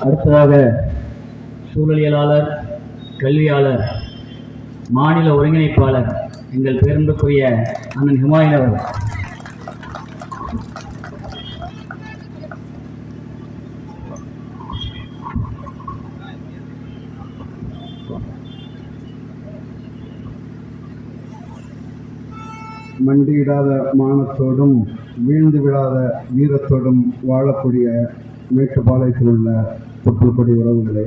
அடுத்ததாக சூழலியலாளர், கல்வியாளர், மாநில ஒருங்கிணைப்பாளர் எங்கள் பேருந்துக்குரிய அண்ணன் ஹுமாயூன் அவர்கள். மண்டியிடாத மானத்தோடும் வீழ்ந்து விடாத வீரத்தோடும் வாழக்கூடிய மேட்டுப்பாளையத்தில் உள்ள தொப்புள்கொடி உறவுகளே,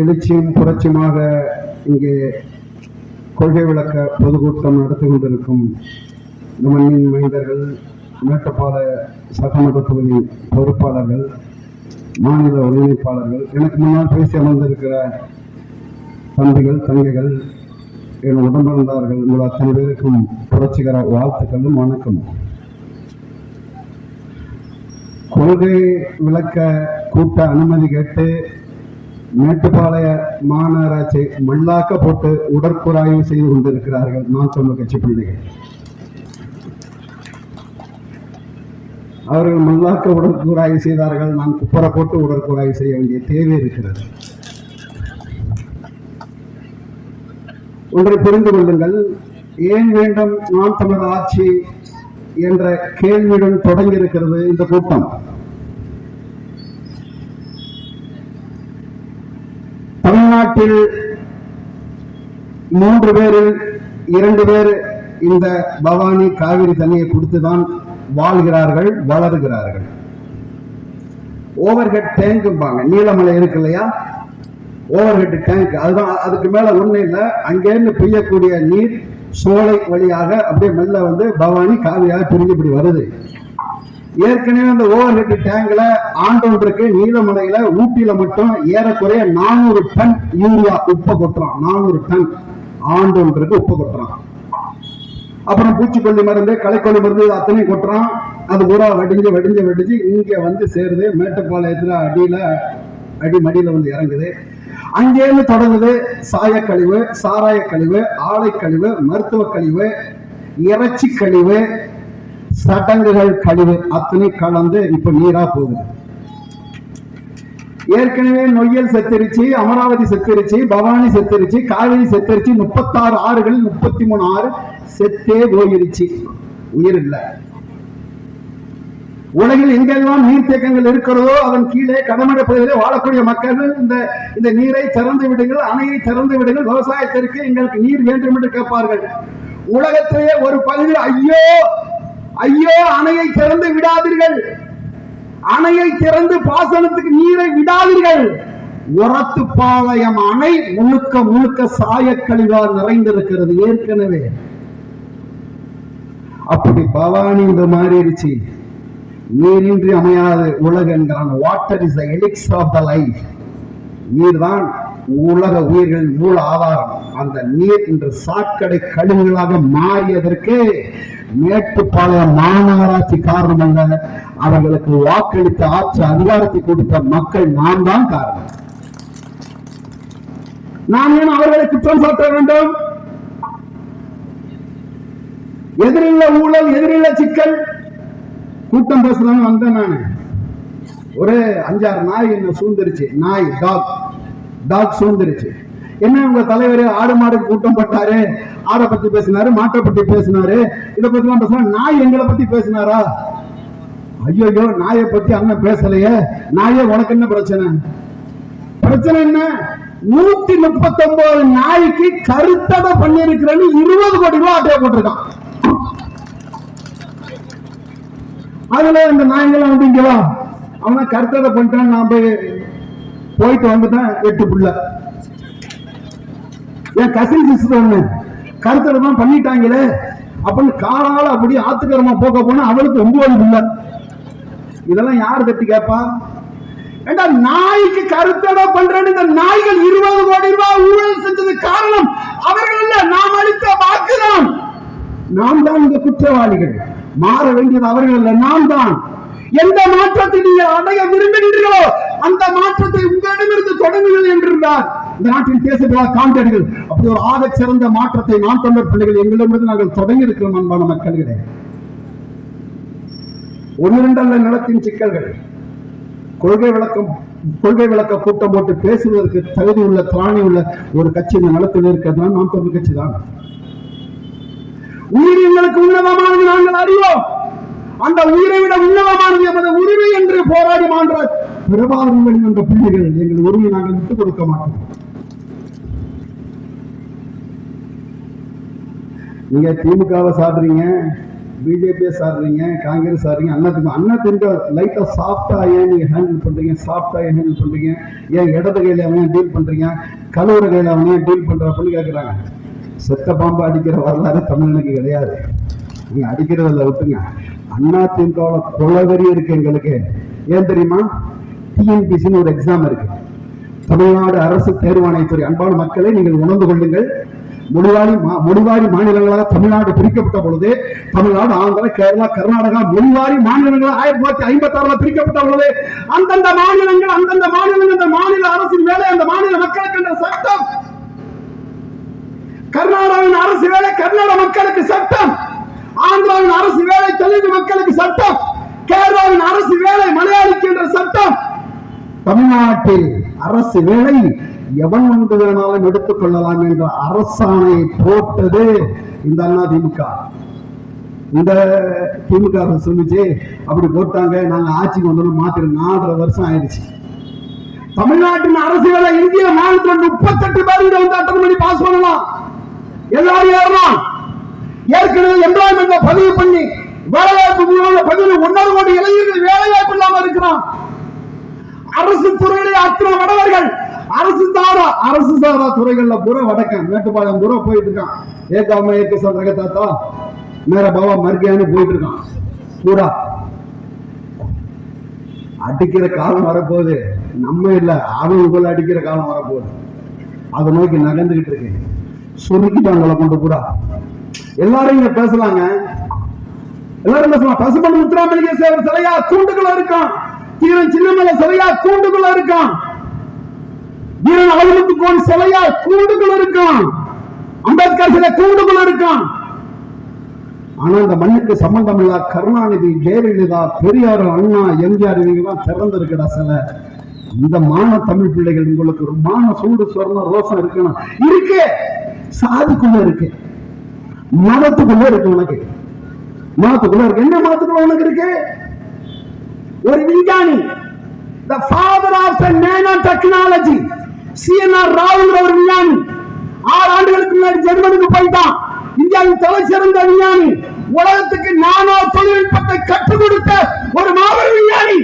எழுச்சியும் புரட்சியுமாக இங்கே கொள்கை விளக்க பொதுக்கூட்டம் நடத்தி கொண்டிருக்கும் இந்த மண்ணின் மைந்தர்கள், மேட்டுப்பாளைய சட்டமன்ற தொகுதி பொறுப்பாளர்கள், மாநில ஒருங்கிணைப்பாளர்கள், எனக்கு முன்னால் பேசி அமர்ந்திருக்கிற தம்பிகள், தங்கைகள், என் உடம்பிருந்தார்கள், உங்கள் அத்தனை பேருக்கும் புரட்சிகர வாழ்த்துக்களும் வணக்கம். கொள்கை விளக்க கூட்ட அனுமதி கேட்டு மேட்டுப்பாளைய மாநகராட்சி மல்லாக்க போட்டு உடற்குறாய்வு செய்து கொண்டிருக்கிறார்கள் நான் தமிழ் கட்சி பிள்ளைகள். அவர்கள் மல்லாக்க உடற்குறாய்வு செய்தார்கள், நான் குப்பர போட்டு உடற்குறாய்வு செய்ய வேண்டிய தேவை இருக்கிறது. ஒன்றை புரிந்து கொள்ளுங்கள், ஏன் வேண்டும் நாம் தமிழர் ஆட்சி என்ற கேள்வியுடன் தொடங்கி இருக்கிறது இந்த கூட்டம். தமிழ்நாட்டில் 3 பேரில் 2 பேர் இந்த பவானி காவிரி தண்ணியை கொடுத்துதான் வாழ்கிறார்கள், வளர்கிறார்கள். ஓவர்ஹெட் டேங்கும்பாங்க, நீலமலை இருக்கு இல்லையா, ஓவர்ஹெட் டேங்க், அதுதான். அதுக்கு மேல ஒண்ணு இல்லை, அங்கேருந்து பெய்யக்கூடிய நீர் சோலை வழியாக அப்படியே மெல்ல வந்து பவானி காவிரியாக பிரிஞ்சு இப்படி வருது. ஏற்கனவே அந்த ஓவர்ஹெட் டேங்க்ல ஆண்டொன்றுக்கு நீலமலையில ஊட்டியில மட்டும் ஏறக்குறைய 400 டன் யூரியா உப்பை கொட்டுறான். 400 டன் ஆண்டொன்றுக்கு உப்பை கொட்டுறான். அப்புறம் பூச்சிக்கொல்லி மருந்து, களைக்கொல்லி மருந்து, அத்தனை கொட்டுறான். அது பூரா வடிஞ்சு வடிஞ்சு வடிஞ்சு இங்க வந்து சேருது. மேட்டுப்பாளையத்துல அடிமடியில வந்து இறங்குது. அங்கேருந்து தொடங்குது சாயக்கழிவு, சாராய கழிவு, ஆலை கழிவு, மருத்துவ கழிவு, இறைச்சி கழிவு, சடங்குகள் கழிவு, அத்தனை கலந்து இப்ப நீரா போகுது. ஏற்கனவே நொய்யல் செத்துருச்சு, அமராவதி செத்துருச்சு, பவானி செத்துருச்சு, காவிரி செத்துருச்சு. 36 ஆறுகள் 33 ஆறு செத்தே போயிருச்சு, உயிர் இல்லை. உலகில் எங்கெல்லாம் நீர்த்தேக்கங்கள் இருக்கிறதோ அதன் கீழே கடமடை பகுதியிலே வாழக்கூடிய மக்கள் இந்த நீரை திறந்து விடுங்கள், அணையை திறந்து விடுங்கள், விவசாயத்திற்கு எங்களுக்கு நீர் வேண்டும் என்று கேட்பார்கள். உலகத்திலேயே ஒரு பகுதியில் ஐயோ ஐயோ அணையை திறந்து விடாதீர்கள், அணையை திறந்து பாசனத்துக்கு நீரை விடாதீர்கள். உரத்துப்பாளையம் அணை முழுக்க முழுக்க சாயக்கழிவால் நிறைந்திருக்கிறது ஏற்கனவே. அப்படி பவானி இந்த மாறிடுச்சு. நீரின்றி அமையாது உலக என்கிறான். Water is the elixir of the life. நீர் தான் உலக உயிர்கள் மூல ஆதாரம். அந்த நீர் இன்று சாக்கடை கழிவுகளாக மாறியதற்கு மேட்டுப்பாளையம் மாநகராட்சி காரணம் அல்ல, அவர்களுக்கு வாக்களித்த ஆட்சி அதிகாரத்தை கொடுத்த மக்கள் நாம் தான் காரணம். நாம் ஏன் அவர்களை குற்றம் சாட்ட வேண்டும்? எதிரில்ல ஊழல், எதிரில்ல சிக்கல். கூட்டம் பேசுறாங்க வந்தேன் நானு. ஒரு 5-6 நாய் என்ன சூழ்ந்துருச்சு. நாய் டாக் சூழ்ந்துருச்சு. என்ன உங்க தலைவர் ஆடு மாடு கூட்டம் பட்டாரு, ஆடை பத்தி பேசினாரு, மாட்டை பத்தி பேசினாரு, இதை பத்தி எல்லாம் பேசினாரு. நாய் எங்களை பத்தி பேசினாரா? ஐயோ, நாயை பத்தி அண்ணன் பேசலையே. நாயே உனக்கு என்ன பிரச்சனை? பிரச்சனை என்ன? 139 நாய்க்கு கருத்தடை பண்ணி இருக்கிறேன்னு 20 கோடி ரூபாய் அட்டையை போட்டிருக்கான். அதுல இந்த நாய்கள் வந்து இங்க வா, அவனை கருத்தடை பண்ணிட்டான். நான் போயிட்டு வந்துட்டேன். 8 புள்ள. என் கசின் சிஸ்டர் ஒண்ணு கருத்தடை தான் பண்ணிட்டாங்களே அப்படின்னு காலால அப்படி ஆத்துக்கரமா போக்க போனா அவளுக்கு 9 புள்ள. இதெல்லாம் யாரு தட்டி கேப்பா? ஏண்டா, நாய்க்கு கருத்தடை பண்றேன்னு இந்த நாய்கள் 20 கோடி ரூபாய் ஊழல் செஞ்சது காரணம் அவர்கள் இல்ல, நாம் அளித்த வாக்குதான். நாம் தான் இந்த குற்றவாளிகள். மாற வேண்டியது அவர்கள் அல்ல, நாம் தான். எந்த மாற்றத்தை நீங்கள் அடைய விரும்புகிறீர்களோ அந்த மாற்றத்தை உங்களிடமிருந்து தொடங்குங்கள் என்றிருந்தார் இந்த நாட்டில் பேசுகிற காண்டர்கள். அப்படி ஒரு ஆக சிறந்த மாற்றத்தை நாம் தமிழர் பிள்ளைகள் எங்களிடமிருந்து நாங்கள் தொடங்கி இருக்கிறோம். அன்பான மக்கள்களே, 1-2 அல்ல நிலத்தின் சிக்கல்கள். கொள்கை விளக்க கூட்டம் போட்டு பேசுவதற்கு தகுதி உள்ள திராணி உள்ள ஒரு கட்சி இந்த நிலத்தில் இருக்கிறது நாம் தமிழ் கட்சி தான். உயிரினங்களுக்கு உன்னதமானது நாங்கள் அறிவோம். அந்த உயிரை விட உன்னதமானது எமது உரிமை என்று போராடி மாற்ற பிரபாகரன் என்ற பிள்ளைகள் எங்கள் உரிமை நாங்கள் விட்டுக் கொடுக்க மாட்டோம். நீங்க திமுகவை சாடுறீங்க, பிஜேபியை சாடுறீங்க, காங்கிரஸ் சாடுறீங்க, அண்ணா லைட்டா சாஃப்டா ஏன் நீங்க ஹேண்டில் பண்றீங்க, சாஃப்டா ஏன் ஹேண்டில் பண்றீங்க, ஏன் இடது கையில அவன் டீல் பண்றீங்க, கலவர கையில அவனையும் டீல் பண்ற அப்படின்னு கேட்கிறாங்க. செத்த பாம்பு அடிக்கிற வரலாறு தமிழனுக்கு கிடையாது. நீங்க அடிக்கிறதில்ல விட்டுங்க. அண்ணா திமுக கொலவெறி இருக்கு எங்களுக்கு. ஏன் தெரியுமா? டிஎன்பிசின்னு ஒரு எக்ஸாம் இருக்கு, தமிழ்நாடு அரசு தேர்வாணையத்துறை. அன்பான மக்களை நீங்கள் உணர்ந்து கொள்ளுங்கள். மொழிவாரி மாநிலங்களாக தமிழ்நாடு பிரிக்கப்பட்ட பொழுது, தமிழ்நாடு, ஆந்திரா, கேரளா, கர்நாடகா மொழிவாரி மாநிலங்களாக 1956 பிரிக்கப்பட்ட பொழுது அந்தந்த மாநிலங்கள் அந்த மாநில அரசின் வேலை அந்த மாநில மக்களுக்கு என்ற சட்டம். கர்நாடகாவின் அரசு வேலை கர்நாடக மக்களுக்கு சட்டம், ஆந்திராவின் அரசு வேலை தெலுங்கு மக்களுக்கு சட்டம், கேரளாவின் அரசு வேலை மலையாளிக்கு என்ற சட்டம். தமிழ்நாட்டில் அரசு வேலை எவன் வந்து வேணாலும் எடுத்துக் கொள்ளலாம் என்ற அரசாணையை போட்டது இந்த அண்ணா திமுக. இந்த திமுக சொல்லிச்சு, அப்படி போட்டாங்க. நாங்க ஆட்சிக்கு வந்தோம் மாத்திரம் 4.5 வருஷம் ஆயிடுச்சு. தமிழ்நாட்டின் அரசு வேலை இந்திய மாநிலத்தில் 38 பேர் இங்க வந்து அட்டன் பண்ணி பாஸ் பண்ணலாம். எல்லாரும் ஏறலாம். ஏற்கனவே எம்ப்ளாய்மெண்ட் பதிவு பண்ணி வேலைவாய்ப்பு பதிவு 1.5 கோடி இளைஞர்கள் வேலைவாய்ப்பு இல்லாம இருக்கிறான். அரசு துறையிலே அத்தனை வடவர்கள் அரசு சாரா துறைகள்ல பூரா வடக்கன் மேட்டுப்பாளையம் பூரா போயிட்டு இருக்கான். ஏகாம ஏக்கு சொல்ற தாத்தா மேர பாபா மர்கியான்னு போயிட்டு இருக்கான். பூரா அடிக்கிற காலம் வரப்போகுது. நம்ம இல்ல, அவங்களுக்குள்ள அடிக்கிற காலம் வரப்போகுது. அதை நோக்கி நகர்ந்துகிட்டு இருக்கு. சுருக்கிட்டாங்கள கொண்டு பூரா. எல்லாரும் இங்க பேசலாங்க, எல்லாரும் பேசலாம். பசுமன் முத்துராமலிங்க சேவர் சிலையா கூண்டுக்குள்ள இருக்கான். தீரன் சின்னமலை சிலையா கூண்டுக்குள்ள இருக்கான். வீரன் அழகுமுத்துக்கோன் சிலையா கூண்டுக்குள்ள இருக்கான். அம்பேத்கர் சிலை கூண்டுக்குள்ள இருக்கான். ஆனா இந்த மண்ணுக்கு சம்பந்தம் இல்ல கருணாநிதி, ஜெயலலிதா, பெரியார், அண்ணா, எம்ஜிஆர் இவங்க தான் திறந்திருக்கடா சிலை. இந்த மான தமிழ் பிள்ளைகள் உங்களுக்கு ஒரு மான சூடு சொர்ணம் ரோசம் இருக்கணும். இருக்கு, சாதிக்குள்ள இருக்கு, மதத்துக்குள்ள இருக்கு. உனக்கு மதத்துக்குள்ள இருக்கு. என்ன மதத்துக்குள்ள உனக்கு இருக்கு? ஒரு விஞ்ஞானி, the father of the nanotechnology, CNR Rao ஒரு விஞ்ஞானி 6 ஆண்டுகளுக்கு முன்னாடி ஜெர்மனிக்கு போயிட்டான். இந்தியாவின் தலை சிறந்த விஞ்ஞானி, உலகத்துக்கு நானோ தொழில்நுட்பத்தை கற்றுக் கொடுத்த ஒரு மாபெரும் விஞ்ஞானி.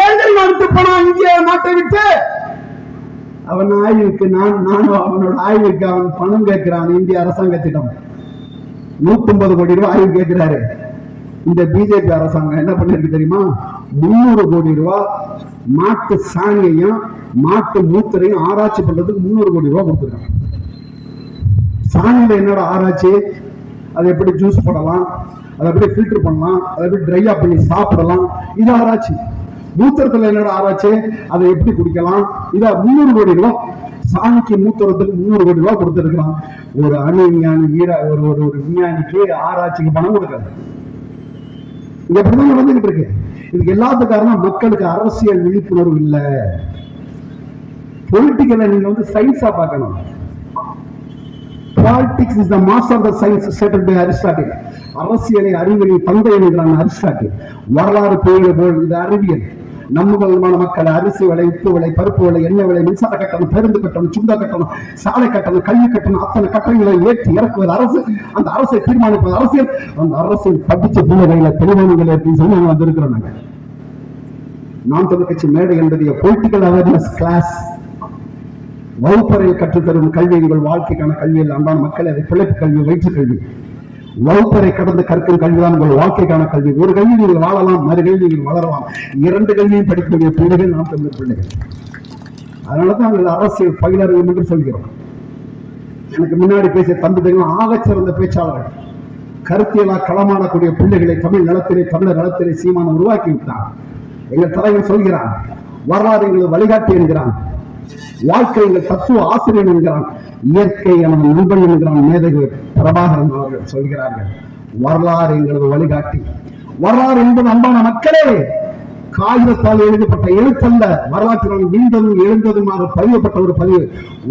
ஏழை விட்டு போனான் இந்திய நாட்டை விட்டு. அவன் ஆய்வுக்கு நானும் அவனோட ஆய்வுக்கு அவன் பணம் கேட்கிறான். இந்திய அரசாங்கத்திடம் 150 கோடி ரூபாய் ஆய்வு கேட்கிறாரு. இந்த பிஜேபி அரசாங்கம் என்ன பண்ணிருக்கு தெரியுமா? 300 கோடி ரூபாய் மாட்டு சாணியையும் மாட்டு மூத்தரையும் ஆராய்ச்சி பண்றதுக்கு 300 கோடி ரூபாய் கொடுத்துருக்காங்க. சாணியில என்னோட ஆராய்ச்சி, அதை எப்படி ஜூஸ் போடலாம், அதை எப்படி ஃபில்டர் பண்ணலாம், அதை எப்படி ட்ரையா பண்ணி சாப்பிடலாம், இது ஆராய்ச்சி. மூத்திரத்துல என்னோட ஆராய்ச்சி, அதை எப்படி குடிக்கலாம், இதை 300 கோடி ரூபாய் சாணிக்கு மூத்திரத்துக்கு 300 கோடி ரூபாய் கொடுத்துருக்கான். ஒரு அணு விஞ்ஞானி ஒரு விஞ்ஞானிக்கு ஆராய்ச்சிக்கு பணம் கொடுக்காது. இங்க அப்படிதான் நடந்துகிட்டு இருக்கு. இதுக்கு எல்லாத்துக்கும் காரணம் மக்களுக்கு அரசியல் விழிப்புணர்வு இல்ல. பொலிட்டிக்கலை நீங்க வந்து சயின்ஸா பார்க்கணும். Politics is the master of the science stated by Aristotle. அரசியலை அறிவியலின் தந்தை என்கிறான் அரிஸ்டாட்டில். வரலாறு பேரு போல் இது அறிவியல். நம்மமான மக்கள் அரிசி விலை, உப்பு விலை, பருப்பு விலை, எண்ணெய் விலை, மின்சார கட்டணம், பேருந்து கட்டணம், சுங்க கட்டணம், சாலை கட்டணம், கல்வி கட்டணம், அத்தனை கட்டணங்களை ஏற்றி இறக்குவது அரசு. அந்த அரசை தீர்மானிப்பது அரசியல். அந்த அரசியல் படிச்ச பிள்ளைகளை தெளிவானங்களை அப்படின்னு சொல்லி நாங்கள் வந்திருக்கிறோம். நாங்கள் நாம் தமிழ் கட்சி மேடை என்பது பொலிட்டிக்கல் அவேர்னஸ் கிளாஸ். வகுப்பறையில் கற்றுத்தரும் கல்வி உங்கள் வாழ்க்கைக்கான கல்வியில் அன்பான மக்கள். அதை பிழைப்பு கல்வி, வயிற்று கல்வி. வகுப்பறை கடந்து கற்கும் கல்விதான் உங்கள் வாழ்க்கைக்கான கல்வி. ஒரு கல்வி நீங்கள் வாழலாம், மறு கல்வி நீங்கள் வளரலாம். 2 கல்வியும் படிக்கக்கூடிய பிள்ளைகள் நாம் தமிழ் பிள்ளைகள். அதனாலதான் நாங்கள் அரசியல் பயிலர்கள் என்று சொல்கிறோம். எனக்கு முன்னாடி பேசிய தம்பிகள் ஆகச்சிறந்த பேச்சாளர்கள், கருத்தியலா களமாடக்கூடிய பிள்ளைகளை தமிழ் நிலத்திலே, தமிழர் நிலத்திலே சீமான உருவாக்கி விட்டார். எங்கள் தலைவர் சொல்கிறான், வரலாறு எங்களது வழிகாட்டி என்கிறான், வாழ்க்கை எங்கள் தத்துவ ஆசிரியர் என்கிறான், இயற்கை எனது நண்பன் என்கிறான் மேதகு பிரபாகரன் அவர்கள் சொல்கிறார்கள். வரலாறு எங்களது வழிகாட்டி. வரலாறு என்பது அன்பான மக்களே காகிதத்தால் எழுதப்பட்ட எழுத்தல்ல, வரலாற்றில் வீழ்ந்ததும் எழுந்ததுமாக பதியப்பட்ட ஒரு பதிவு.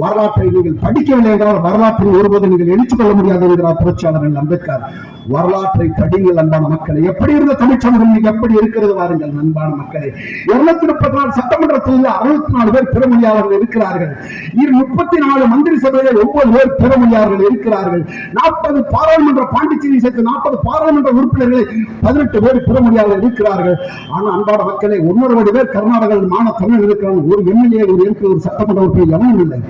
வரலாற்றை நீங்கள் படிக்கவில்லை என்றால் வரலாற்றில் ஒருபோது நீங்கள் எழுச்சிக் கொள்ள முடியாது என்கிறார் புரட்சியாளர் அம்பேத்கர். வரலாற்றை படிங்கள் அன்பான மக்களே. எப்படி இருந்த தமிழ்ச்சமூகம் இன்னைக்கு எப்படி இருக்கிறது பாருங்கள் அன்பான மக்களே. 234 சட்டமன்றத்தில் 64 பேர் பிறமொழியாளர்கள் இருக்கிறார்கள். 34 மந்திரி சபையில் 9 பேர் பிறமொழியாளர்கள் இருக்கிறார்கள். 40 பாராளுமன்ற பாண்டிச்சேரி சேர்த்து 40 பாராளுமன்ற உறுப்பினர்களை 18 பேர் பிறமொழியாளர்கள் இருக்கிறார்கள். ஆனால் அன்பான மக்களே, 1 கோடி பேர் கர்நாடகாவில் மான தமிழ் இருக்கிறாங்க. ஒரு எம்எல்ஏ, ஒரு எம்பி, ஒரு சட்டமன்ற உறுப்பினர் எவனும் இல்லை.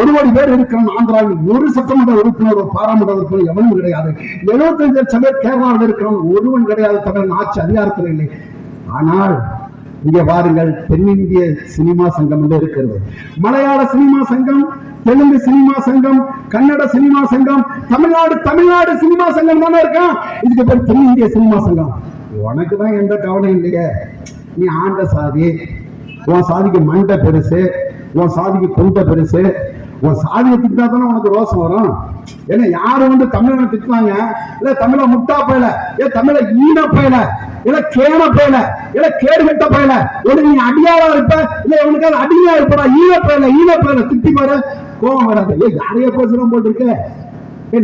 1 கோடி பேர் இருக்கிறாங்க. ஆந்திராவில் ஒரு சட்டமன்ற உறுப்பினர், ஒரு பாராளுமன்ற உறுப்பினர் எவனும் கிடையாது. 75 லட்சம் கேரளாவில் இருக்கிறவன் ஒருவன் கிடையாது. தமிழ் ஆட்சி அதிகாரத்தில் இல்லை. ஆனால் இங்கே பாருங்கள், தென்னிந்திய சினிமா சங்கம் என்று இருக்கிறது. மலையாள சினிமா சங்கம், தெலுங்கு சினிமா சங்கம், கன்னட சினிமா சங்கம், தமிழ்நாடு சினிமா சங்கம் தானே இருக்கான். இதுக்கு பேர் தென்னிந்திய சினிமா சங்கம். உனக்கு தான் எந்த கவனம் இல்லையே. நீ ஆண்ட சாதி, உன் சாதிக்கு மண்டை பெருசு, உன் சாதிக்கு கொண்ட பெருசு. உன் சாதியை திட்டா தானே உனக்கு ரோசம் வரும். ஏன்னா யாரும் தமிழனை திட்டுவாங்க, இல்ல தமிழ முட்டா பயல, தமிழ ஈன பயல, இல்ல கேன பயல, இல்ல கேடு கட்ட பயல, உனக்கு நீ அடியாளா இருப்ப, இல்ல உனக்கு அது அடியா இருப்பா, ஈன பயல திட்டி பாரு, கோபம் வராது. யாரைய பேசுறோம் போட்டிருக்க.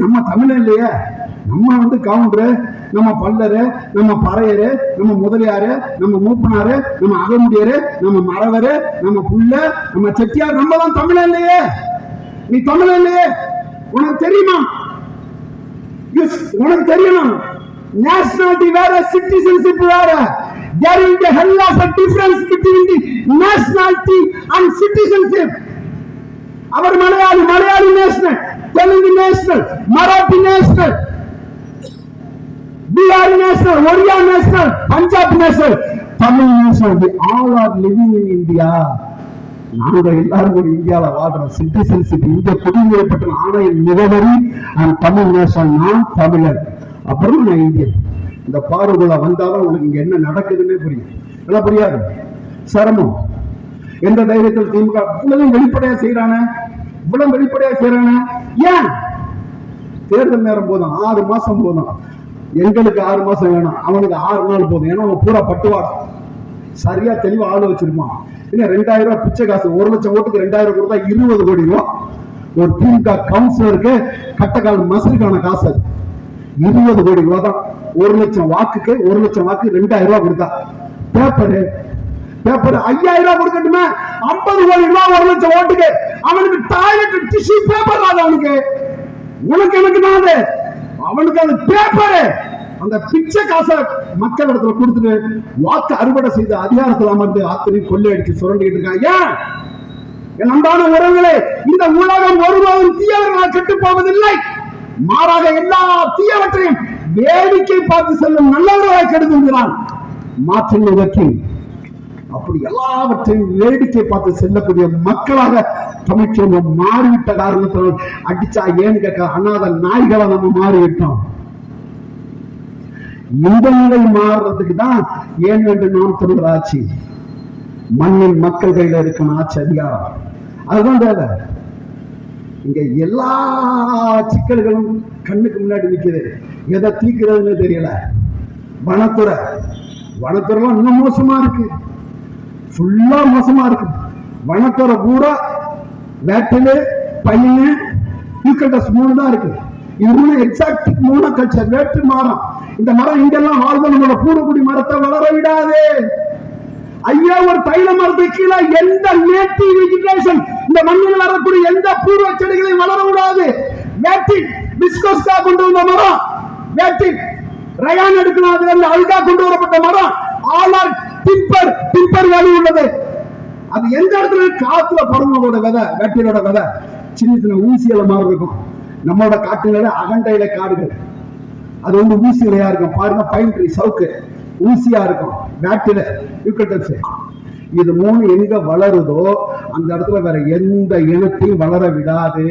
நம்ம தமிழன் இல்லையே. நம்ம கவுண்டரு, நம்ம பல்லரு, நம்ம பறையரு, நம்ம முதலியாரு, நம்ம மூப்பனாரு, நம்ம அகமுடியரு, நம்ம மறவரு, நம்ம புள்ள, நம்ம செட்டியார், நம்ம தான் தமிழன் இல்லையே. நீ தமிழன் இல்லையே. உனக்கு தெரியுமா? உனக்கு தெரியணும். நேஷனாலிட்டி வேற, சிட்டிசன்ஷிப் வேற. There is a hell of a difference between the nationality and citizenship. அவர் Malayali national, Telugu national, Marathi national, Bihari national, Oriya national, Punjab national, Tamil national. We all are living in India. நாங்க எல்லாரும் ஒரு இந்தியாவில் வாழ்றோம். சிட்டிசன்ஷிப், இந்திய குடியுரிமைப்பட்ட ஆணையின் முகவரி தமிழ் நேஷனல். நான் தமிழர், அப்புறம் நான் இந்தியன். இந்த பார்வைக்குள்ள வந்தாலும் உங்களுக்கு இங்க என்ன நடக்குதுன்னே புரியும். எல்லாம் புரியாது, சிரமம். எந்த தைரியத்தில் திமுக இவ்வளவு வெளிப்படையா செய்யறானே, ஏன்? தேர்தல் நேரம் போதும், 6 மாசம் போதும். எங்களுக்கு 6 மாசம் வேணும், அவனுக்கு 6 நாள் போதும். ஏன்னா அவன் பூரா பட்டுவாடம் சரியா தெளிவா ஆளு வச்சிருப்பான். 2000 ரூபாய் பிச்சை காசு. 1 லட்சம் ஓட்டுக்கு 2000 கொடுத்தா 20 கோடி ரூபாய். ஒரு திமுக கவுன்சிலருக்கு கட்டக்கால் மசருக்கான காசு அது 20 கோடி ரூபாய் தான். 1 லட்சம் வாக்குக்கு 1 லட்சம் வாக்கு 2000 ரூபாய் கொடுத்தா. பேப்பர் 5000 ரூபாய் கொடுக்கட்டுமே, 50 கோடி ரூபாய் 1 லட்சம் ஓட்டுக்கு. அவனுக்கு டாய்லெட் டிஷ்யூ பேப்பர் அது அவனுக்கு. உனக்கு எனக்கு தான் அவனுக்கு அது பேப்பர். அந்த பிச்சை காசை மக்கள் இடத்துல கொடுத்துட்டு வாக்கு அறுவடை செய்த அதிகாரத்தில் அமர்ந்து ஆத்திரையும் கொள்ளையடிச்சு சுரண்டிட்டு இருக்காங்க. என் அன்பான உறவுகளே, இந்த உலகம் ஒருபோதும் தீயவர்களால் கெட்டு போவதில்லை. மாறாக எல்லா தீயவற்றையும் வேடிக்கை பார்த்து செல்லும் நல்லவர்களாக கெடுத்துகிறான் மார்ட்டின் லூதர் கிங். அப்படி எல்லாவற்றையும் வேடிக்கை பார்த்து செல்லக்கூடிய மக்களாக தமிழ்ச்சங்கம் மாறிவிட்ட காரணத்தால் அடிச்சா ஏன்னு கேட்க அனாத நாய்களை நம்ம மாறிவிட்டோம். இந்த நிலை மாறுறதுக்கு தான் ஏன் என்று நாம் சொல்கிற ஆட்சி, மண்ணின் மக்கள் கையில இருக்கிற ஆட்சி அதிகாரம், அதுதான் தேவை. இங்க எல்லா சிக்கல்களும் கண்ணுக்கு முன்னாடி நிக்குது. எதை தீக்கிறதுன்னு தெரியல. வனத்துறை இன்னும் மோசமா இருக்கு, ஃபுல்லா மோசமா இருக்கு. வனத்துறை பூரா வேட்டிலு, பையனு, யூக்கல்டஸ் 3 தான் இருக்கு. இது 3 எக்ஸாக்ட் மோனோகல்ச்சர். வேட்டு மரம், இந்த மரம் இங்கெல்லாம் வாழ்ந்து நம்மளோட பூர்வகுடி மரத்தை வளர விடாது. ஐயா, ஒரு தைல மரத்தை கீழே எந்த நேட்டிவ் வெஜிடேஷன், இந்த மண்ணில் வரக்கூடிய எந்த பூர்வ செடிகளையும் வளர விடாது. வேட்டில் விஸ்கோஸ்கா கொண்டு வந்த மரம், வேட்டில் ரயான் எடுக்கணும், அதுல இருந்து அல்கா கொண்டு வரப்பட்ட மரம், ஆல் ஆர் டிம்பர் வேலி உள்ளது. அது எந்த இடத்துல காத்துல பறந்தோட விதை, வேட்டிலோட விதை சின்ன சின்ன ஊசியில மாதிரி இருக்கும். நம்மளோட காட்டுல அகண்டையில காடுகள், அது ஊசி இலையா இருக்கும். பாருங்க, பைன் ட்ரீ, சவுக்கு ஊசியா இருக்கும். வேட்டில யூக்கல்டஸ். இது 3 எங்க வளருதோ அந்த இடத்துல வேற எந்த இனத்தையும் வளர விடாது.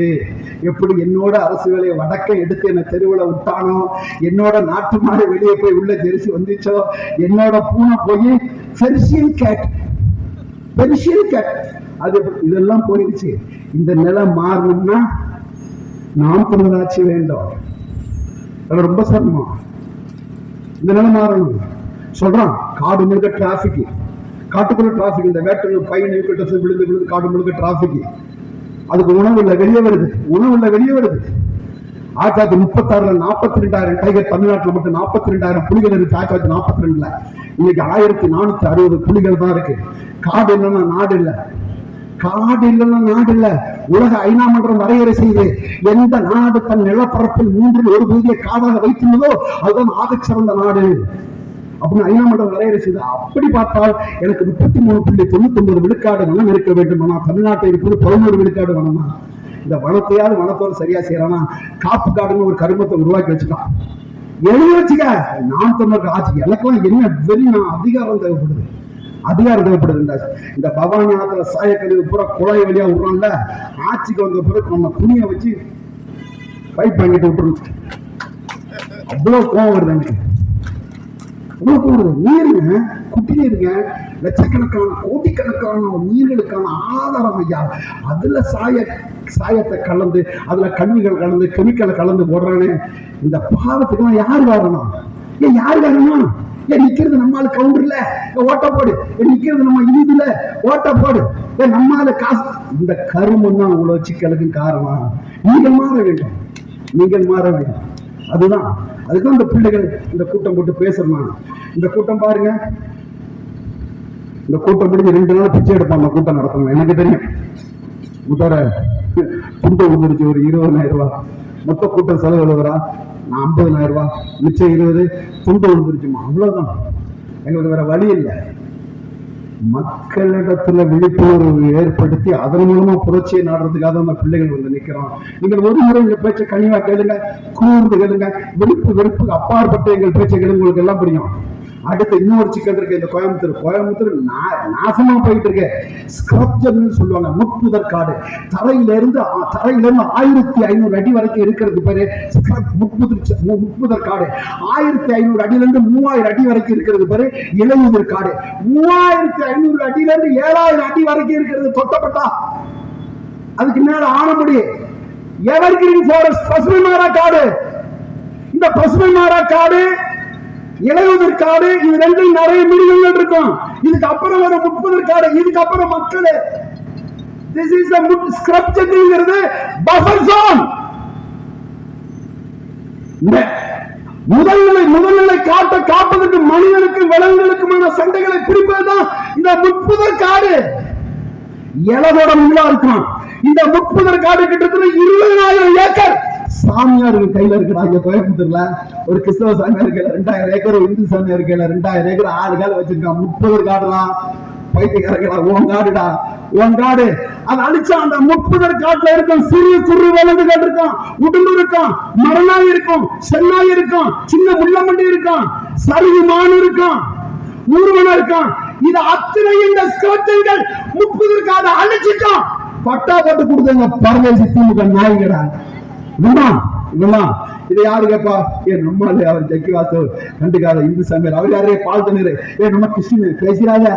எப்படி என்னோட அரசு வேலையை வடக்க எடுத்து என்ன தெருவில் விட்டானோ, என்னோட நாட்டு மாடு வெளியே போய் உள்ள ஜெரிசி வந்துச்சோ, என்னோட பூனை போய் பெர்சியன் கேட் அது இதெல்லாம் போயிடுச்சு. இந்த நிலை மாறணும்னா நாம் தமிழராட்சி வேண்டும். ரொம்ப சிரமம். இந்த நிலை மாறணும். சொல்றான், காடு முழுக்க டிராபிக், காட்டுக்குள்ள டிராபிக், இந்த வேட்டங்கள் பையன் யூக்கட்டஸ் விழுந்து விழுந்து காட்டு முழுக்க டிராபிக். அதுக்கு உணவு இல்லை, வெளியே வருது. உணவு இல்லை, வெளியே வருது. 1936 42,000 டைகர், தமிழ்நாட்டில் மட்டும் 42,000 புலிகள் இருக்கு. 1942 இன்னைக்கு 1460 புலிகள் தான் இருக்கு. காடு இல்லைன்னா நாடு இல்லை, காடு இல்லைன்னா நாடு இல்ல. உலக ஐநா மன்றம் வரையறை செய்து எந்த நாடு தன் நிலப்பரப்பில் 1/3 பகுதியை காடாக வைத்துள்ளதோ அதுதான் ஆகச்சிறந்த நாடு அப்படின்னு ஐநா மன்றம் வரையறை செய்து. அப்படி பார்த்தால் எனக்கு 33.99 விழுக்காடு வனம் இருக்க வேண்டும். ஆனால் தமிழ்நாட்டில் இருக்கிறது 11 விழுக்காடு வனம் தான். இந்த வனத்தையாவது வனத்தோடு சரியா செய்யறானா? காப்பு காடுன்னு ஒரு கருமத்தை உருவாக்கி வச்சுட்டான். எழுதி வச்சுக்க, நான் தமிழர் ஆட்சி. எனக்கெல்லாம் என்ன வெறி, நான் அதிகாரம் தேவைப்படுது, அதிகாரம் தேவைப்படுது. இந்த பவானி ஆத்துல சாயக்கழிவு பூரா குழாய் வழியா விடுறான்ல, ஆட்சிக்கு வந்த பிறகு நம்ம துணியை வச்சு பைப் வாங்கிட்டு விட்டுருச்சு. அவ்வளவு கோவம் வருது எனக்கு, அவ்வளவு கோவம் வருது. நீருங்க, குட்டிநீருங்க, லட்சக்கணக்கான கோடிக்கணக்கான உயிர்களுக்கான ஆதாரம் ஐயா. அதுல சாயத்தை கலந்து, அதுல கல்விகள் கலந்து, கெமிக்கலை கலந்து போடுறானே. இந்த பாவத்துக்கு யார் காரணம்? ஏன் யார் காரணம்? ஏன் நிக்கிறது நம்மால கவுண்டர்ல ஓட்ட போடு, நிக்கிறது நம்ம இதுல ஓட்ட போடு, ஏன் நம்மால காசு. இந்த கருமம் தான் உங்களோட சிக்கலுக்கு காரணம். நீங்கள் மாற வேண்டும், நீங்கள் மாற வேண்டும். அதுதான், அதுதான் இந்த பிள்ளைகள் இந்த கூட்டம் போட்டு பேசுறாங்க. இந்த கூட்டம் பாருங்க, இந்த கூட்டம் முடிஞ்சு 2 நாள் பிச்சை எடுப்பாங்க. கூட்டம் நடத்தணும், எனக்கு தெரியும். முதல துண்டை வந்துருச்சு ஒரு 20,000 ரூபாய். மொத்த கூட்டம் செலவு எழுதுறா, நான் 50,000 ரூபாய், மிச்சம் 20 துண்டை வந்துருச்சுமா. அவ்வளவுதான், எங்களுக்கு வேற வழி இல்லை. மக்களிடத்துல விழிப்புணர்வு ஏற்படுத்தி அதன் மூலமா புரட்சியை நாடுறதுக்காக அந்த பிள்ளைகள் வந்து நிக்கிறோம். நீங்கள் ஒரு முறை எங்க பேச்சை கனிவா கேளுங்க, கூர்ந்து கேளுங்க. வெறுப்பு அப்பாற்பட்ட எங்கள் பேச்சை கேளுங்க, உங்களுக்கு எல்லாம் புரியும். அடுத்து இன்னொரு சிக்கல் இருக்கு. இந்த கோயம்புத்தூர் நாசமா போயிட்டு இருக்கு. ஸ்கிரப்ஜர்னு சொல்லுவாங்க, முட்புதர் காடு. தரையிலிருந்து 1500 அடி வரைக்கும் இருக்கிறது பேரு முட்புதர் காடு. 1500 அடியிலிருந்து 3000 அடி வரைக்கும் இருக்கிறது பேரு இலையுதிர் காடு. 3500 அடியிலிருந்து 7000 அடி வரைக்கும் இருக்கிறது தொட்டப்பட்டா. அதுக்கு மேல ஆனமுடி எவர்கிரீன் ஃபாரஸ்ட், பசுமை மாறா காடு. இந்த பசுமை மாறா காடு, இலையுதிர் காடு, இது ரெண்டும் நிறைய மிருகங்கள் இருக்கும். இதுக்கு அப்புறம் ஒரு முட்புதர் காடு, இதுக்கு அப்புறம் மக்கள். This is a ஸ்கிரப்ஜர்ங்கிறது பஃபர் ஜோன். முதல்நிலை காட்டை காப்பதற்கு மனிதனுக்கு விலங்குகளுக்குமான சண்டைகளை பிடிப்பதுதான் இந்த முட்புதர் காடு. இலவோட முள்ளா இருக்கலாம். இந்த முட்புதர் காடு கிட்டத்தட்ட 20,000 ஏக்கர் சாமியாருக்கு கையில இருக்கிறாங்க. கோயம்புத்தூர்ல ஒரு கிறிஸ்தவ சாமியார் கையில 2000 ஏக்கர், இந்து சாமியார் கையில 2000 ஏக்கர், 6 கால வச்சிருக்கான். 30 காடுதான் பைத்தியக்காரங்களா. உன் காடுடா, உன் காடு. அதை அழிச்சா அந்த 30 காட்டுல இருக்கும் சிறிய குறு விலங்குகள் இருக்கும், உடம்பு இருக்கும், மரணாய் இருக்கும், சென்னாய் இருக்கும், சின்ன முள்ளமண்டி இருக்கும், சரிவு மான் இருக்கும், ஊர்வனம் இருக்கும். இது அத்தனை இந்த ஸ்கோட்டங்கள் 30 காடு அழிச்சிட்டோம். பட்டா போட்டு கொடுத்தவங்க பரதேசி திமுக நாய்கடா. இதை யாரு கேப்பா? நம்மால அவர் ஜக்கிவாசு கண்டுக்காத இந்து சாமியார், அவர் யாரே பால் தண்ணீர், நம்ம கிறிஸ்டின் பேசுறாங்க.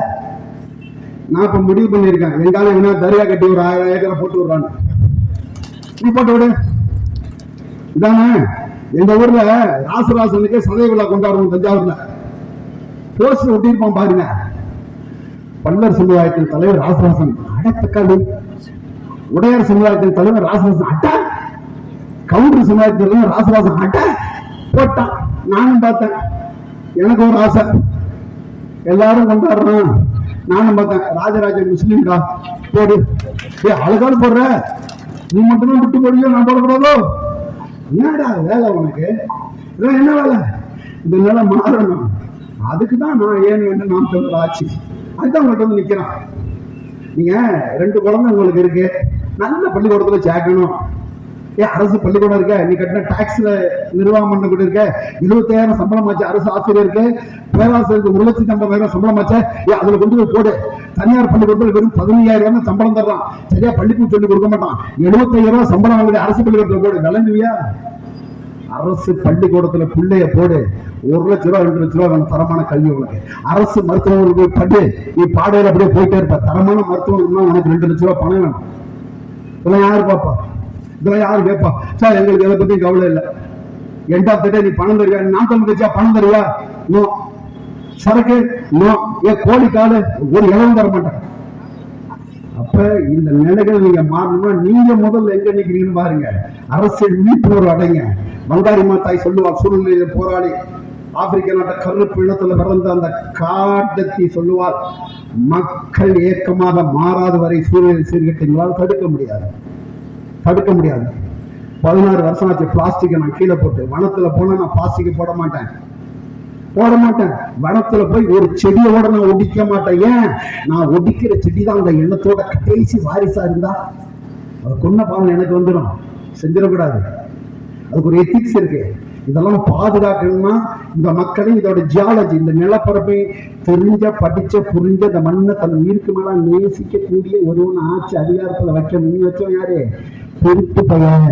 நான் இப்ப முடிவு பண்ணிருக்கேன், எங்கால என்ன தரியா கட்டி ஒரு 1000 ஏக்கரை போட்டு விடுறான்னு. நீ போட்டு விடு. இதானே எங்க ஊர்ல ராசராசனுக்கு சதய விழா கொண்டாடுவோம். தஞ்சாவூர்ல போஸ்டர் ஒட்டியிருப்பான் பாருங்க. பல்லர் சமுதாயத்தின் தலைவர் ராசராசன் அடத்தக்காளி, உடையார் சமுதாயத்தின் தலைவர் ராசராசன் அட்டா, கவுண்டர் சமுதாயத்தில் ராசராசன் அட்டை போட்டான். நானும் பார்த்தேன், எனக்கு ஒரு ஆசை, எல்லாரும் கொண்டாடுறான். நானும் பார்த்தேன், ராஜராஜ முஸ்லீம்டா போடு. அழகாடு போடுற, நீ மட்டும்தான் விட்டு போடியோ, நான் போடக்கூடாதோ? என்னடா வேலை உனக்கு? இதெல்லாம் என்ன வேலை? இந்த நிலை மாறணும். அதுக்குதான் நான் ஏன் வேண்டும் நாம் தமிழர் ஆட்சி. அதுதான் உங்கள்கிட்ட வந்து நிக்கிறான். நீங்க 2 குழந்தை உங்களுக்கு இருக்கு, நல்ல பள்ளிக்கூடத்துல சேர்க்கணும். அரசு பள்ளிக்கூடம் இருக்க, நீ கட்டின டாக்ஸ்ல நிர்வாகம் பண்ண கூட இருக்க, 25,000 சம்பளம் ஆச்சு. அரசு ஆசிரியருக்கு, பேராசிரியருக்கு 1,50,000 சம்பளம் ஆச்சு. அதுல கொண்டு போய் போடு. தனியார் பள்ளிக்கூடத்தில் வெறும் 15,000 சம்பளம் தர்றான். சரியா பள்ளிக்கூடம் சொல்லி கொடுக்க மாட்டான். 75,000 சம்பளம் வாங்குது. அரசு பள்ளிக்கூடத்துல போடு. விளங்குவியா? அரசு பள்ளிக்கூடத்துல பிள்ளைய போடு. 1 லட்ச ரூபா 2 லட்ச ரூபா வேணும் தரமான கல்வி உனக்கு. அரசு மருத்துவர்களுக்கு போய் பட்டு நீ பாடையில அப்படியே போயிட்டே இருப்ப. தரமான மருத்துவம் உனக்கு 2 லட்ச ரூபா பணம் வேணும். இதெல்லாம் யாரு பாப்பா? இதெல்லாம் யாரு கேட்பா? சார் எங்களுக்கு எதை பத்தி கவலை இல்லை. 8ஆம் தேதி நீ பணம் தருவியா? நான் தமிழ் கட்சியா பணம் தருவியா? சரக்கு கோழி காடு ஒரு இளவும் தர மாட்டாங்க. அப்ப இந்த நிலைகள் நீங்க மாறணும்னா நீங்க முதல்ல எங்க நிக்கிறீங்கன்னு பாருங்க. அரசியல் விழிப்புணர்வு அடைங்க. வங்காரி மாத்தாய் சொல்லுவார், சூழ்நிலையில போராளி ஆப்பிரிக்க நாட்ட கருப்பு இனத்துல பிறந்த அந்த காட்டத்தி சொல்லுவார், மக்கள் ஏக்கமாக மாறாத வரை சூழ்நிலை சீர்கட்டங்களால் தடுக்க முடியாது. 16 வருஷம் ஆச்சு பிளாஸ்டிக்கை நான் கீழே போட்டு. வனத்துல போனா நான் பிளாஸ்டிக்கை போட மாட்டேன். வனத்துல போய் ஒரு செடியோட நான் ஒடிக்க மாட்டேன். ஏன்? நான் ஒடிக்கிற செடி தான் அந்த எண்ணத்தோட கடைசி வாரிசா இருந்தா அதை கொன்ன பாவம் எனக்கு வந்துடும். செஞ்சிடக்கூடாது. அதுக்கு ஒரு எத்திக்ஸ் இருக்கு. இதெல்லாம் பாதுகாக்கணும்னா இந்த மக்களையும் இதோட ஜியாலஜி, இந்த நிலப்பரப்பை தெரிஞ்ச படிச்ச புரிஞ்ச இந்த மண்ணை தன் உயிருக்கு மேல நேசிக்கக்கூடிய ஒருவன் ஆட்சி அதிகாரத்துல வைக்க முன் வச்சோம் யாரு? பொறுப்பு பையன்,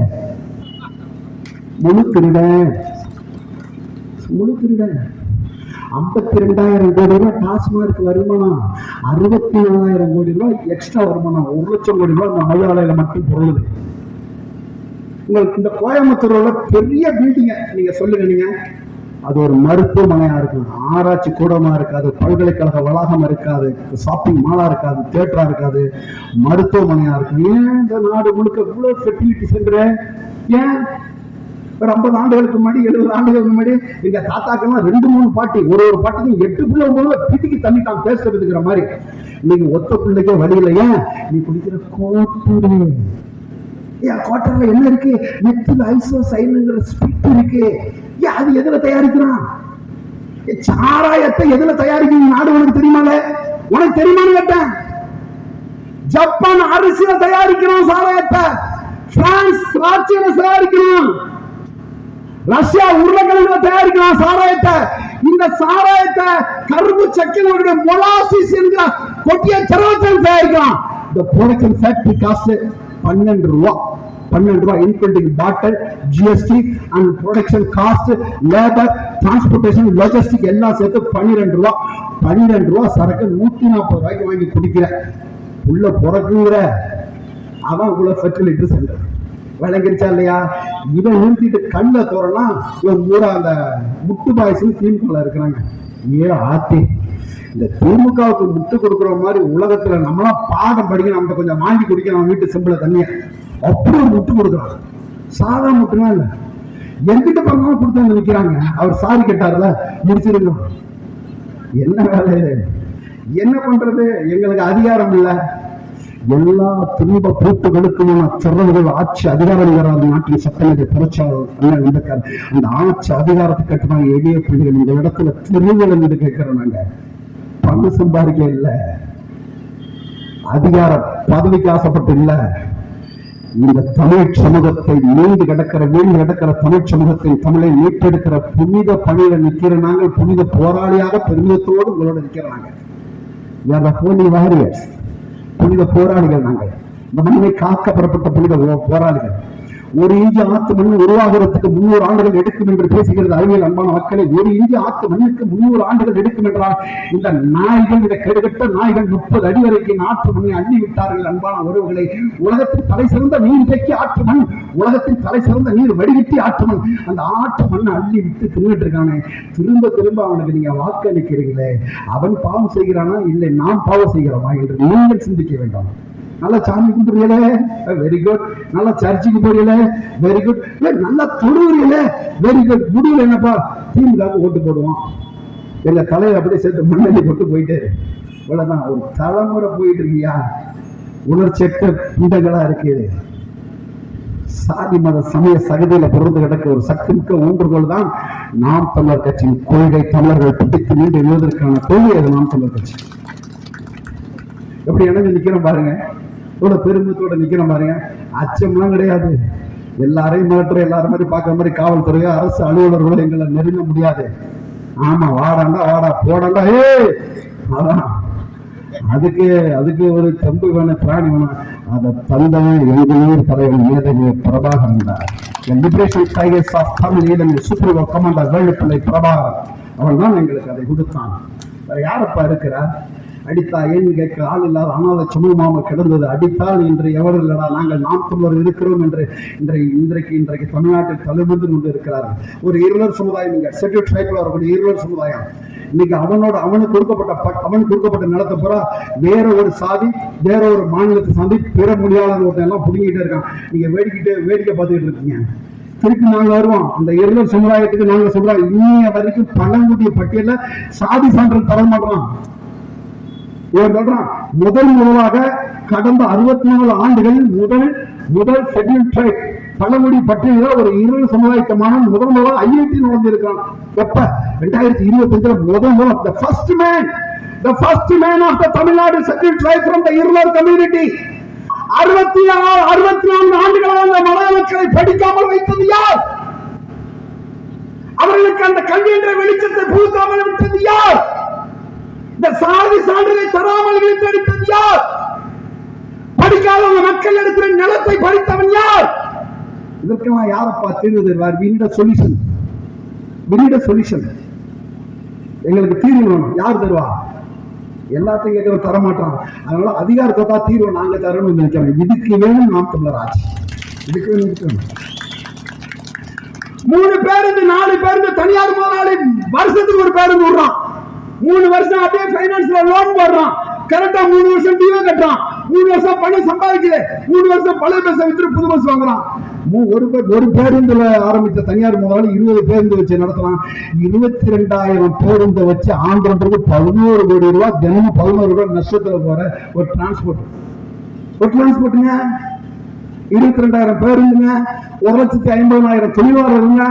முழு திருடன். 52,000 கோடி ரூபாய் டாஸ்மார்க் வருமானம், 64,000 கோடி ரூபாய் எக்ஸ்ட்ரா வருமானம், 1 லட்சம் கோடி ரூபாய் இந்த மலையாளையில மட்டும் பொருளுது. உங்களுக்கு இந்த கோயம்புத்தூர்ல பெரிய பில்டிங்க நீங்க சொல்லுங்க, நீங்க அது ஒரு மருத்துவமனையா இருக்கும், ஆராய்ச்சி கூடமா இருக்காது, பல்கலைக்கழக வளாகம் இருக்காது, ஷாப்பிங் மாலா இருக்காது, தியேட்டரா இருக்காது, மருத்துவமனையா இருக்கும். ஏன் இந்த நாடு முழுக்க இவ்வளவு ஃபெர்டிலிட்டி சென்டர்? ஏன்? ஒரு 50 ஆண்டுகளுக்கு முன்னாடி 70 ஆண்டுகளுக்கு முன்னாடி எங்க தாத்தாக்கெல்லாம் 2-3 பாட்டி, ஒரு பாட்டிக்கு 8 பிள்ளை 9 பிடிக்கு தள்ளிட்டான் பேசுறதுங்கிற மாதிரி. இன்னைக்கு ஒத்த பிள்ளைக்கே வழியில. ஏன்? நீ குடிக்கிற கோட்டர்ல என்ன இருக்கு? மெத்தில் ஐசோசைனுங்கிற ஸ்பிரிட் இருக்கு. அது எதுல தயாரிக்கிறான்? சாராயத்தை எதுல தயாரிக்கும் நாடு உனக்கு தெரியுமால? உனக்கு தெரியுமான்னு கேட்டேன். ஜப்பான் அரிசியில தயாரிக்கிறோம் சாராயத்தை, பிரான்ஸ் திராட்சையில தயாரிக்கிறோம், ரஷ்யா உருளைக்கிழங்குல தயாரிக்கிறோம் சாராயத்தை. இந்த சாராயத்தை கரும்பு சக்கினுடைய மொலாசிஸ் என்கிற கொட்டிய திரவத்தில் தயாரிக்கிறோம். இந்த ப்ரொடக்ஷன் ஃபேக்டரி காஸ்ட் 12 ரூபாய், including bottle, GST and production cost, labor, transportation, logistic எல்லாம் சேர்த்து 12 ரூபாய். 12 ரூபாய் சரக்கு 140 ரூபாய்க்கு வாங்கி குடிக்கிற உள்ள பிறக்குங்கிற அவன் உள்ள ஃபெர்டிலிட்டி சென்டர். விளங்கிருச்சா இல்லையா? இதை நிறுத்திட்டு கண்ணை தோறனா பூரா அந்த முட்டு பாய்ஸ் திமுக இருக்கிறாங்க. ஆத்தி இந்த திமுகவுக்கு முட்டு கொடுக்குற மாதிரி உலகத்துல நம்மளாம் பாடம் படிக்க, நம்ம கொஞ்சம் வாங்கி குடிக்க நம்ம வீட்டு செம்பிள தண்ணிய அப்படி ஒரு முட்டு கொடுக்குறான். சாதா முட்டுனா இல்ல, எங்கிட்ட பண்ணாலும் கொடுத்தாங்க நிக்கிறாங்க. அவர் சாரி கேட்டார்ல, முடிச்சிருக்கோம். என்ன வேலை? என்ன பண்றது? எங்களுக்கு அதிகாரம் இல்லை. எல்லா துன்ப கூட்டுகளுக்கும் சிறர்கள் ஆட்சி அதிகாரம் நாட்டின் சட்டமன்ற புரட்சியாளர் அந்த ஆட்சி அதிகாரத்தை கட்டுறாங்க. எளிய பிள்ளைகள் இந்த இடத்துல திருவிழா என்று கேட்கிறோம். நாங்க பணம் சம்பாதிக்க இல்ல, அதிகார பதவிக்கு ஆசைப்பட்டு இல்ல. இந்த தமிழ் சமூகத்தை வீழ்ந்து கிடக்கிற தமிழ் சமூகத்தின் தமிழை மீட்டெடுக்கிற புனித பணியில நிற்கிற நாங்கள் புனித போராளியாக பெருமிதத்தோடு உங்களோட நிற்கிறாங்க. புனித போராளிகள் நாங்கள். இந்த மண்ணை காக்க பெறப்பட்ட புனித போராளிகள். ஒரு இஞ்சி ஆத்து மண் உருவாகிறதுக்கு 300 ஆண்டுகள் எடுக்கும் என்று பேசுகிறது அறிவியல். அன்பான மக்களை, ஒரு இஞ்சி ஆத்து மண்ணுக்கு 300 ஆண்டுகள் எடுக்கும் என்றால் இந்த நாய்கள், இந்த கெடுகட்ட நாய்கள் 30 அடி வரைக்கும் ஆற்று மண்ணை அள்ளி விட்டார்கள். அன்பான உறவுகளை, உலகத்தில் தலை சிறந்த நீர் தேக்கி ஆற்று மண், உலகத்தில் தலை சிறந்த நீர் வடிகட்டி ஆற்று மண், அந்த ஆற்று மண்ணை அள்ளி விட்டு தின்னுட்டு இருக்கானே. திரும்ப அவனுக்கு நீங்க வாக்களிக்கிறீங்களே, அவன் பாவம் செய்கிறானா இல்லை நாம் பாவம் செய்கிறோமா என்று நீங்கள் சிந்திக்க வேண்டாம். நல்லா சாமி கும்பிடுறீங்களே, வெரி குட். நல்லா சர்ச்சுக்கு போறீங்களே, வெரி குட். நல்லா தொழுகிறீங்களே, வெரி குட். முடியல என்னப்பா, திமுக ஓட்டு போடுவோம். எங்க தலையை அப்படியே சேர்த்து முன்னாடி போட்டு போயிட்டே இவ்வளவுதான். ஒரு தலைமுறை போயிட்டு இருக்கியா? உணர்ச்சற்ற பிண்டங்களா இருக்கு. சாதி மத சமய சகதியில பிறந்து கிடக்க ஒரு சக்திமிக்க ஊன்றுகோல் தான் நாம் தமிழர் கட்சியின் கொள்கை. தமிழர்கள் பிடித்து நீண்டு எழுவதற்கான கொள்கை அது நாம் தமிழர் கட்சி. எப்படி இணைஞ்சு நிக்கிறோம் பாருங்க, இவ்வளவு பெருமிதத்தோட நிக்கிறோம் பாருங்க. அச்சம்லாம் கிடையாது. எல்லாரையும் மிரட்டுற, எல்லாரும் மாதிரி பார்க்குற மாதிரி காவல்துறையோ அரசு அலுவலர்களோ எங்களை நெருங்க முடியாது. ஆமா, வாடாண்டா வாடா போடாண்டா, அதான் அதுக்கு ஒரு தம்பு வேணும், பிராணி வேணும். அதை தந்தவன் எங்கள் தலைவன் மேதவி பிரபாகரன் தான். Liberation tigers of Tamil Eelam supreme commander Velupillai Prabhakaran அவன் தான் எங்களுக்கு அதை கொடுத்தான். வேற யாரப்பா இருக்கிறார்? அடித்தா ஏன்னு கேட்க ஆள் இல்லாத அனாதை சமூகமாக கிடந்தது. அடித்தால் இன்று எவர் இல்லடா, நாங்கள் நாம் தமிழர் இருக்கிறோம் என்று இன்றைக்கு தமிழ்நாட்டில் தலைமுறை கொண்டு இருக்கிறார்கள். ஒரு இருளர் சமுதாயம், இங்க ஷெட்யூல்ட் ட்ரைபில் வரக்கூடிய இருளர் சமுதாயம் இன்னைக்கு அவனுக்கு கொடுக்கப்பட்ட நிலத்தை பூரா வேற ஒரு சாதி, வேற ஒரு மாநிலத்தை சார்ந்து பிற மொழியாளர் ஒருத்தன் எல்லாம் புடுங்கிட்டே இருக்கான். நீங்க வேடிக்கை பார்த்துக்கிட்டு இருக்கீங்க. திருப்பி நாங்க வருவோம் அந்த இருளர் சமுதாயத்துக்கு. நாங்க சொல்றோம், இன்னைய வரைக்கும் பழங்குடிய பட்டியல சாதி சான்றிதழ் தர மாட்டோம். இவன் சொல்றான், முதலாக கடந்த 64 ஆண்டுகளில் முதல் ஷெட்யூல் ட்ரைப் பழங்குடி பட்டியலில் ஒரு இருளர் சமுதாயத்தமான முதலாக IIT நுழைஞ்சிருக்கான். எப்ப? 2025 the first man of the Tamil Nadu scheduled tribe from the Irlar community. 64 ஆண்டுகளாக அந்த மலைய மக்களை படிக்காமல் வைத்தது யார்? அவர்களுக்கு அந்த கல்வி என்ற வெளிச்சத்தை புகுத்தாமல் விட்டது யார்? இந்த சாதி சான்றிதழை தராமல் இழுத்தடித்தது யார்? படிக்காத மக்கள் எடுக்கிற நிலத்தை பறித்தவன் யார்? இதற்கெல்லாம் யாரப்பா தீர்வு தருவார்? we need a solution. எங்களுக்கு தீர்வு வேணும். யார் தருவா? எல்லாத்தையும் கேட்கிற தரமாட்டான். அதனால அதிகாரத்தை தான் தீர்வு நாங்க தரணும்னு நினைக்கிறோம். இதுக்கு வேணும் நாம் தமிழர் ஆட்சி. இதுக்கு வேணும் 3 பேருந்து 4 பேருந்து தனியார் முதலாளி வருஷத்துக்கு ஒரு பேருந்து விடுறான். 3 வருஷம் அப்படியே பைனான்ஸ்ல லோன் போடுறான். கரெக்டா 3 வருஷம் டியூ கட்டுறான். 3 வருஷம் பணம் சம்பாதிக்கல. 3 வருஷம் பழைய பஸ் வித்து புது பஸ் வாங்குறான். ஒரு பேருந்துல ஆரம்பித்த தனியார் முதலாளி 20 பேருந்து வச்சு நடத்துறான். 22,000 பேருந்து வச்சு ஆந்திரத்துக்கு 11 கோடி ரூபாய் தினமும் 11 ரூபாய் நஷ்டத்துல போற ஒரு டிரான்ஸ்போர்ட்டுங்க. 22,000 பேருந்துங்க, 1,50,000 தொழிலாளருங்க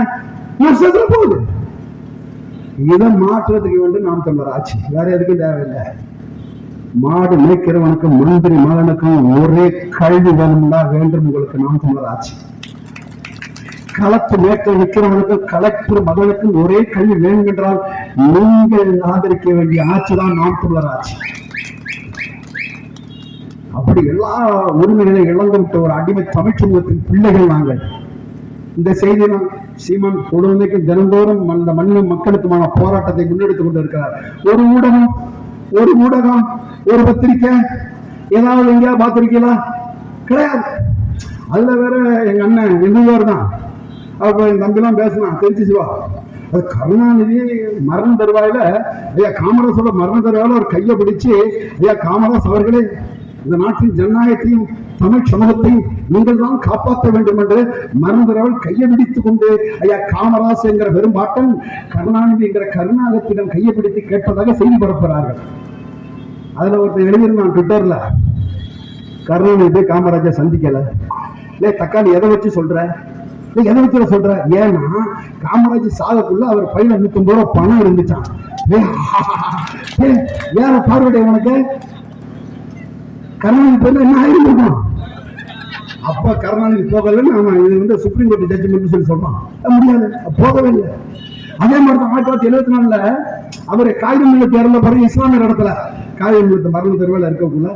நஷ்டத்துல போகுது. இதை மாற்றுறதுக்கு வேண்டும் நாம் தமிழர் ஆட்சி. வேற எதுக்கும் தேவையில்லை. மாடு மேய்க்கிறவனுக்கும் மந்திரி மகனுக்கும் ஒரே கல்வி வேணும்னா வேண்டும் உங்களுக்கு நாம் தமிழர் ஆட்சி. களத்து மேற்க வைக்கிறவனுக்கும் கலெக்டர் மகனுக்கும் ஒரே கல்வி வேண்டும் என்றால் நீங்கள் ஆதரிக்க வேண்டிய ஆட்சி தான் நாம் தமிழர் ஆட்சி. அப்படி எல்லா உரிமைகளை இழந்து விட்ட ஒரு அடிமை தமிழ் சமூகத்தின் பிள்ளைகள் நாங்கள். இந்த செய்தி சீமான் பொழுதுக்கு தினந்தோறும் அந்த மண்ணு மக்களுக்குமான போராட்டத்தை முன்னெடுத்துக் கொண்டு இருக்கிறார். ஒரு ஊடகம் ஒரு பத்திரிக்கை ஏதாவது எங்கேயா பார்த்திருக்கீங்களா? கிடையாது. அதுல வேற எங்க அண்ணன் எங்கூர் தான். அப்ப என் தம்பிலாம் பேசினான், தெரிஞ்சிச்சுவா. அது கருணாநிதி மரண தருவாயில ஐயா காமராஜோட மரண தருவாயில ஒரு கையை பிடிச்சு, ஐயா காமராஜ் அவர்களே, இந்த நாட்டின் ஜனநாயகத்தையும் தமிழ் சமூகத்தையும் நீங்கள் தான் காப்பாற்ற வேண்டும் என்று மறந்தவர்கள் கையை பிடித்துக் கொண்டு ஐயா காமராஜ் என்கிற பெரும்பாட்டன் கருணாநிதி என்கிற கருணாகத்திடம் கையை பிடித்து கேட்பதாக செய்தி பரப்புகிறார்கள். அதுல ஒருத்தர் எழுதியிருந்தான் ட்விட்டர்ல, கருணாநிதி காமராஜை சந்திக்கல. தக்காளி எதை வச்சு சொல்ற? எதை வச்சு சொல்ற? ஏன்னா காமராஜ் சாகக்குள்ள அவர் பையில 150 ரூபாய் பணம் இருந்துச்சான். வேற பார்வையை உனக்கு கருணாநிதி பேர்ல என்ன ஆயிருக்கும்? அப்ப கருணாநிதி போகலன்னு ஆமா இது சுப்ரீம் கோர்ட் ஜட்ஜ்மெண்ட் சொல்லி சொல்றான். முடியாது, போகவே இல்லை. அதே மாதிரிதான் 1974 அவரு காகிதம் மில்ல தேர்ந்த பிறகு இஸ்லாமியர் இடத்துல காகிதம் மில்ல மரண தெருவில் இருக்கக்குள்ள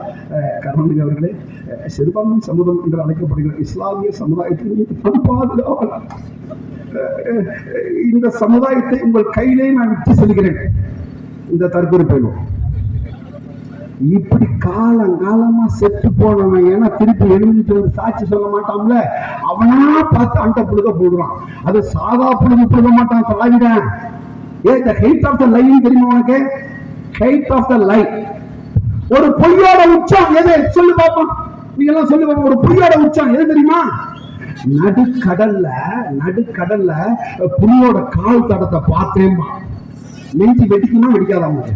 கருணாநிதி அவர்களே, சிறுபான்மை சமூகம் என்று அழைக்கப்படுகிற இஸ்லாமிய சமுதாயத்தின் பாதுகாவலர், இந்த சமுதாயத்தை உங்கள் கையிலே நான் விட்டு செல்கிறேன். இந்த தற்கொலை இப்படி காலங்காலமா செத்து போனவன் ஏன்னா திருப்பி எழுந்துட்டு வந்து சாட்சி சொல்ல மாட்டான்ல, அவனா பார்த்து அண்ட புழுக போடுவான். அது சாதா புழுக புழுக மாட்டான் திராவிடன். the height of the lie தெரியுமா உனக்கு? height of the lie. ஒரு பொய்யோட உச்சம் எது சொல்லு பாப்போம். நீங்க எல்லாம் சொல்லு பாப்போம். ஒரு பொய்யோட உச்சம் எது தெரியுமா? நடுக்கடல்ல புலியோட கால் தடத்தை பார்த்தேம்மா. நெஞ்சு வெடிக்குமா வெடிக்காதாம?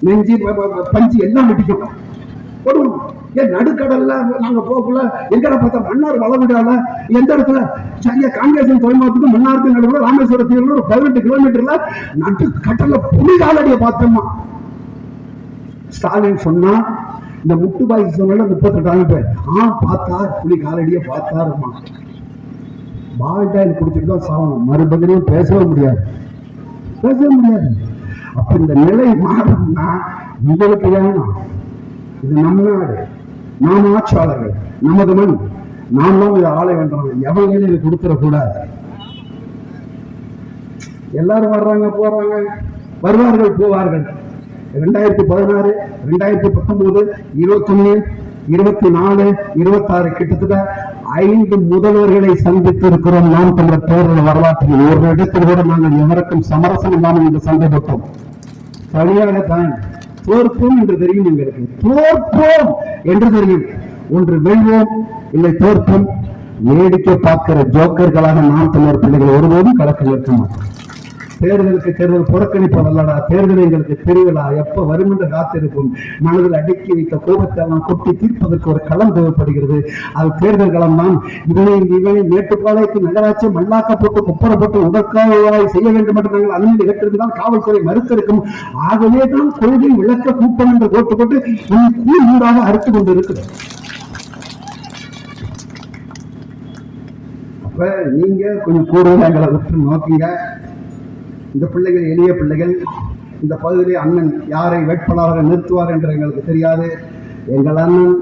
நெஞ்சு பஞ்சு எல்லாம் வெடிக்கும். நடுக்கடல்ல நாங்க போகக்குள்ள எங்கட பார்த்தா மன்னார் வளவிடால எந்த இடத்துல சரியா காங்கேசன் துறைமுகத்துக்கு மன்னாருக்கு நடுவில் ராமேஸ்வர தீவுல ஒரு 18 கிலோமீட்டர்ல நடுக்கடல்ல புலி காலடியை பார்த்தோம்மா. ஸ்டாலின் சொன்னா இந்த முட்டுபாய் சொன்னால 38 பேர் பார்த்தார், புலி காலடியை பார்த்தாருமா. பால்டாயில் குடிச்சிட்டு தான் சாகணும், மறுபடியும் பேசவே முடியாது. அப்ப இந்த நிலை மாறணும்னா உங்களுக்கு வேணும். இது நம்ம நாடு, நாம் ஆட்சியாளர்கள், நமது மண், நாம் தான் இதை ஆளை வேண்டாம். எவங்க இதை கொடுத்துட கூடாது. எல்லாரும் வர்றாங்க போறாங்க, வருவார்கள் போவார்கள். 2016, 2019, 21, 24, 26 கிட்டத்தட்ட 5 முதல்வர்களை சந்தித்து இருக்கிறோம். நாம் தமிழர் பேரர் வரலாற்றில் ஒரு இடத்தில் கூட நாங்கள் எவருக்கும் சமரசம் இல்லாமல் இந்த சண்டை போட்டோம். சரியாகத்தான். தோற்போம் என்று தெரியும் எங்களுக்கு, தோற்போம் என்று தெரியும். ஒன்று வெல்வோம், இல்லை தோற்போம். வேடிக்கை பார்க்கிற ஜோக்கர்களாக நாம் தமிழர் பிள்ளைகள் ஒருபோதும் களத்தில் இருக்க மாட்டோம். தேர்தலுக்கு தேர்தல் புறக்கணிப்பதல்லடா, தேர்தல் எங்களுக்கு தெரியலா, எப்ப வரும் என்று காத்திருக்கும். மனதில் அடுக்கி வைத்த கோபத்தை எல்லாம் கொட்டி தீர்ப்பதற்கு ஒரு களம் தேவைப்படுகிறது. அது தேர்தல் களம் தான். இவனை மேட்டுப்பாளையத்து நகராட்சி மல்லாக்க போட்டு குப்பரை போட்டு உடற்காவலாய் செய்ய வேண்டும் என்று நாங்கள் அனுமதி கேட்டிருந்தால் காவல்துறை மறுத்திருக்கும். ஆகவே தான் கொள்கை விளக்க கூட்டம் என்று போட்டுக்கொண்டு கூறாக அறுத்து கொண்டு இருக்கிறது. அப்ப நீங்க கொஞ்சம் கூடுதல் எங்களை விட்டு நோக்குங்க. இந்த பிள்ளைகள் எளிய பிள்ளைகள். இந்த பகுதியில் அண்ணன் யாரை வேட்பாளராக நிறுத்துவார் என்று எங்களுக்கு தெரியாது. எங்கள் அண்ணன்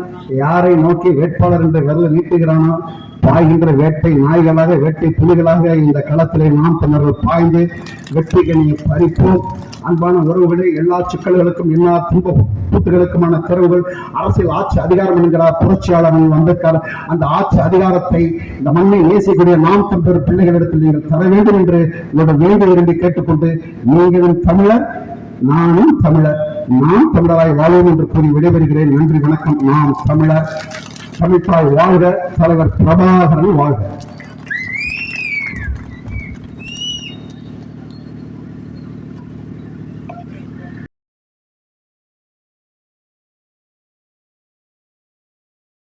யாரை நோக்கி வேட்பாளர் என்று விரல நீட்டுகிறானோ, பாய்கின்ற வேட்டை நாய்களாக, வேட்டை புலிகளாக இந்த களத்திலே நாம் தமிழர்கள் பாய்ந்து வெற்றிகளை பறிப்போம். அன்பான உறவுகளே, எல்லா சிக்கல்களுக்கும் எல்லா துன்ப கூட்டுகளுக்குமான திறவுகள் அரசியல் ஆட்சி அதிகாரம் என்கிறார் புரட்சியாளர் அம்பேத்கர். அந்த ஆட்சி அதிகாரத்தை இந்த மண்ணை நேசிக்கூடிய நாம் தமிழர் பிள்ளைகளிடத்தில் நீங்கள் தர வேண்டும் என்று உங்களோட வேண்டு விரும்பி கேட்டுக்கொண்டு, நீங்களும் தமிழர், நானும் தமிழர், நாம் தமிழராய் வாழ்வோம் என்று கூறி விடைபெறுகிறேன். நன்றி, வணக்கம். நாம் தமிழர், தமிழ்தாய் வாழ்க, தலைவர் பிரபாகரன் வாழ்க.